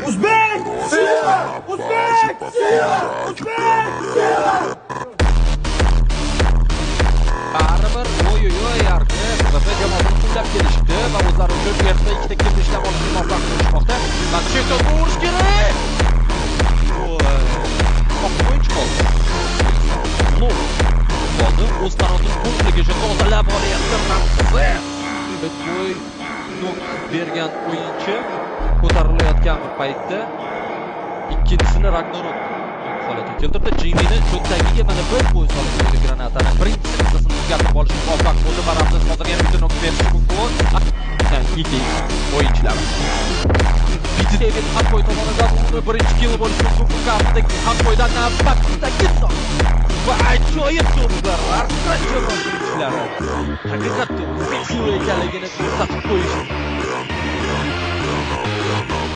Uzbek! Uzbek! Uzbek! Baribir oy arqi FFP jamoasini qo'llab kelishdi va o'zlari uchun bu yerda ikkita kimni ishlab olishga muvaffaq bo'lishmoqda. Va chetda urish kerak. O'yinchi qoldi. Bo'ldi. O'z qanotini punktigacha tozalab olyapti Ramsey. Bitboy nok bergan o'yinchi ko'tarilayotgan bir paytda ikkinchisini Ragnarok holatga keltirdi. Jimmini cho'ntagiga mana bir qo'y solib qo'ydi granatani. Birinchi nusxasini o'zgartirib olishga muvaffaq bo'ldi va Ramsey hozir yana bitta nok berishi mumkin. Yiki o'yinchilar. David Hakkoy tomonidan uni birinchi kill bo'lishi mumkin. Kartdagi Hakkoydan navbatdagi so'q. Va ajoyib to'plar. Arsenal jamoatchilari haqiqatda shu ekanligini ko'rsatib qo'yish